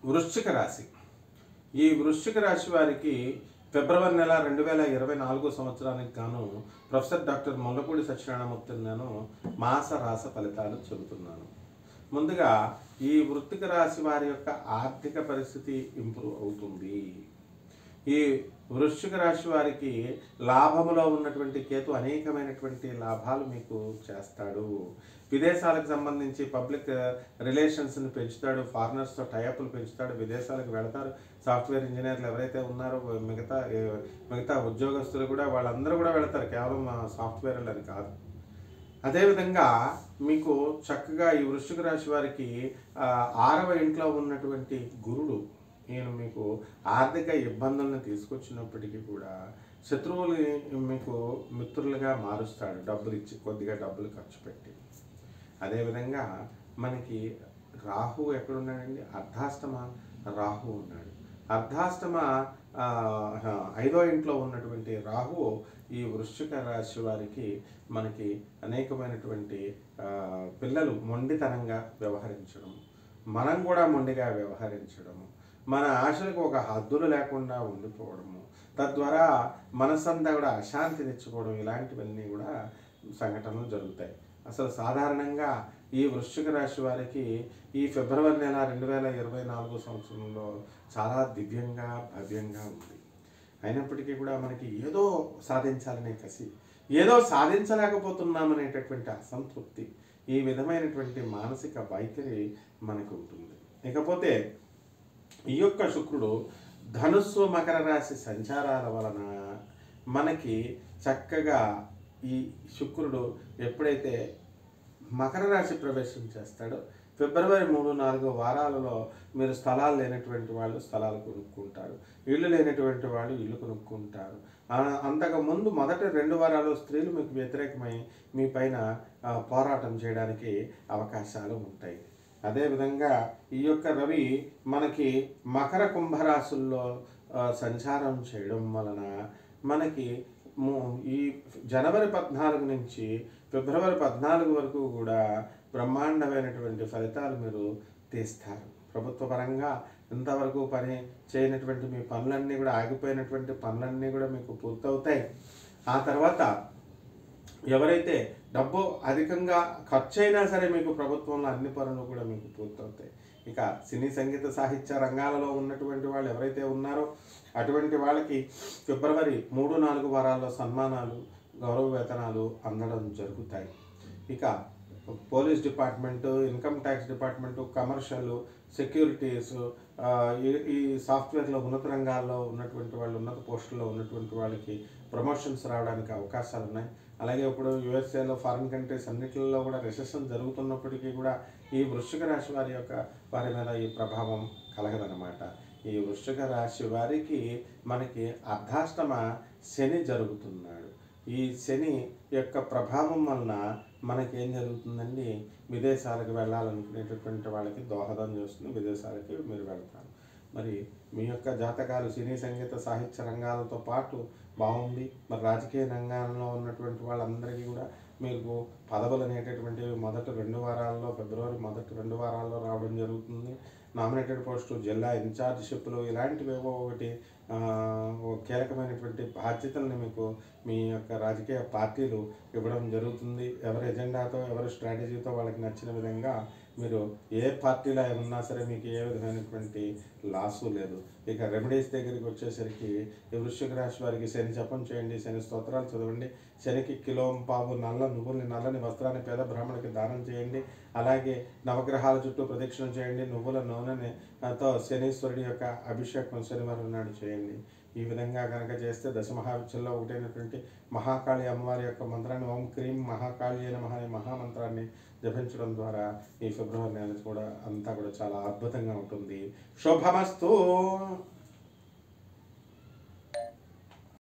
వృశ్చిక రాశి. ఈ వృశ్చిక రాశి వారికి ఫిబ్రవరి నెల 2024 సంవత్సరానికి గాను ప్రొఫెసర్ డాక్టర్ ముల్లపూడి సత్యనారాయణమూర్తి నేను మాస రాస ఫలితాలు చెబుతున్నాను. ముందుగా ఈ వృశ్చిక రాశి వారి యొక్క ఆర్థిక పరిస్థితి ఇంప్రూవ్ అవుతుంది. ఈ వృశ్చిక రాశి వారికి లాభములో ఉన్నటువంటి కేతు అనేకమైనటువంటి లాభాలు మీకు చేస్తాడు. విదేశాలకు సంబంధించి పబ్లిక్ రిలేషన్స్ని పెంచుతాడు. ఫారినర్స్తో టైఅప్లు పెంచుతాడు. విదేశాలకు వెళతారు. సాఫ్ట్వేర్ ఇంజనీర్లు ఎవరైతే ఉన్నారో మిగతా ఉద్యోగస్తులు కూడా వాళ్ళందరూ కూడా వెళతారు. కేవలం సాఫ్ట్వేర్లు అని కాదు. అదేవిధంగా మీకు చక్కగా ఈ వృశ్చిక రాశి వారికి 6వ ఇంట్లో ఉన్నటువంటి గురుడు ఈయన మీకు ఆర్థిక ఇబ్బందులను తీసుకొచ్చినప్పటికీ కూడా శత్రువులు మీకు మిత్రులుగా మారుస్తాడు. డబ్బులు ఇచ్చి కొద్దిగా డబ్బులు ఖర్చు పెట్టి. అదేవిధంగా మనకి రాహు ఎక్కడున్నాడండి? అర్ధాష్టమ రాహు ఉన్నాడు. అర్ధాష్టమ 5వ ఇంట్లో ఉన్నటువంటి రాహు ఈ వృశ్చిక రాశి వారికి మనకి అనేకమైనటువంటి పిల్లలు మొండితనంగా వ్యవహరించడం, మనం కూడా మొండిగా వ్యవహరించడము, మన ఆశలకు ఒక హద్దులు లేకుండా ఉండిపోవడము, తద్వారా మనసంతా కూడా అశాంతి తెచ్చుకోవడం, ఇలాంటివన్నీ కూడా సంఘటనలు జరుగుతాయి. అసలు సాధారణంగా ఈ వృశ్చిక రాశి వారికి ఈ ఫిబ్రవరి నెల 2024 సంవత్సరంలో చాలా దివ్యంగా భవ్యంగా ఉంది. అయినప్పటికీ కూడా మనకి ఏదో సాధించాలనే కసి, ఏదో సాధించలేకపోతున్నామనేటటువంటి అసంతృప్తి, ఈ విధమైనటువంటి మానసిక వైఖరి మనకు ఉంటుంది. ఇకపోతే ఈ యొక్క శుక్రుడు ధనుస్సు మకర రాశి సంచారాల వలన మనకి చక్కగా ఈ శుక్రుడు ఎప్పుడైతే మకర రాశి ప్రవేశం చేస్తాడో ఫిబ్రవరి 3-4 వారాలలో మీరు స్థలాలు లేనటువంటి వాళ్ళు స్థలాలు కొనుక్కుంటారు. ఇల్లు లేనటువంటి వాళ్ళు ఇల్లు కొనుక్కుంటారు. అంతకుముందు మొదటి 2 వారాలు స్త్రీలు మీకు వ్యతిరేకమై మీ పైన పోరాటం చేయడానికి అవకాశాలు ఉంటాయి. అదేవిధంగా ఈ యొక్క రవి మనకి మకర కుంభరాశుల్లో సంచారం చేయడం వలన మనకి ఈ జనవరి 14 నుంచి ఫిబ్రవరి 14 వరకు కూడా బ్రహ్మాండమైనటువంటి ఫలితాలు మీరు తీస్తారు. ప్రభుత్వ పరంగా ఇంతవరకు పని చేయనటువంటి మీ పనులన్నీ కూడా, ఆగిపోయినటువంటి పనులన్నీ కూడా మీకు పూర్తవుతాయి. ఆ తర్వాత ఎవరైతే డబ్బు అధికంగా ఖర్చు అయినా సరే మీకు ప్రభుత్వంలో అన్ని పనులు కూడా మీకు పూర్తవుతాయి. ఇక సినీ సంగీత సాహిత్య రంగాలలో ఉన్నటువంటి వాళ్ళు ఎవరైతే ఉన్నారో అటువంటి వాళ్ళకి ఫిబ్రవరి 3-4 వారాల్లో సన్మానాలు, గౌరవ వేతనాలు అందడం జరుగుతాయి. ఇక police department, income tax department, commercial, securities, ఈ సాఫ్ట్వేర్లో ఉన్నత రంగాల్లో ఉన్నటువంటి వాళ్ళు, ఉన్నత పోస్టుల్లో ఉన్నటువంటి వాళ్ళకి ప్రమోషన్స్ రావడానికి అవకాశాలు ఉన్నాయి. అలాగే ఇప్పుడు యుఎస్ఏలో, ఫారిన్ కంట్రీస్ అన్నింటిలో కూడా రిసెషన్ జరుగుతున్నప్పటికీ కూడా ఈ వృశ్చిక రాశి వారి మీద ఈ ప్రభావం కలగదనమాట. ఈ వృశ్చిక రాశి వారికి మనకి అర్ధాష్టమ శని జరుగుతున్నాడు. ఈ శని యొక్క ప్రభావం వలన మనకేం జరుగుతుందండి? విదేశాలకు వెళ్ళాలనుకునేటటువంటి వాళ్ళకి దోహదం చేస్తుంది. విదేశాలకి మీరు వెళ్తారు. మరి మీ యొక్క జాతకాలు సినీ సంగీత సాహిత్య రంగాలతో పాటు బాగుంది. మరి రాజకీయ రంగాల్లో ఉన్నటువంటి వాళ్ళందరికీ కూడా మీకు పదవులు అనేటటువంటివి మొదటి 2 వారాల్లో, ఫిబ్రవరి మొదటి 2 వారాల్లో రావడం జరుగుతుంది. నామినేటెడ్ పోస్టు, జిల్లా ఇన్ఛార్జ్షిప్లు, ఇలాంటివేవో ఒకటి కీలకమైనటువంటి బాధ్యతలను మీకు మీ యొక్క రాజకీయ పార్టీలు ఇవ్వడం జరుగుతుంది. ఎవరి ఎజెండాతో, ఎవరి స్ట్రాటజీతో వాళ్ళకి నచ్చిన విధంగా మీరు ఏ పార్టీలో ఉన్నా సరే మీకు ఏ విధమైనటువంటి లాసు లేదు. ఇక రెమెడీస్ దగ్గరికి వచ్చేసరికి ఈ వృశ్చిక రాశి వారికి శని జపం చేయండి, శని స్తోత్రాలు చదవండి, శనికి కిలోంపావు నల్లని వస్త్రాన్ని పేద బ్రాహ్మణుడికి దానం చేయండి. అలాగే నవగ్రహాల చుట్టూ ప్రదక్షిణ చేయండి. నువ్వుల నూనెతో శనీశ్వరుడి యొక్క అభిషేకం శనివారం నాడు చేయండి. ఈ విధంగా కనుక చేస్తే దశమహావిద్యల్లో ఒకటైనటువంటి మహాకాళి అమ్మవారి యొక్క మంత్రాన్ని ఓం క్రీం మహాకాళి నమః అనే మహామంత్రాన్ని జపించడం ద్వారా ఈ ఫిబ్రవరి నెల కూడా అంతా కూడా చాలా అద్భుతంగా ఉంటుంది. శుభమస్తు.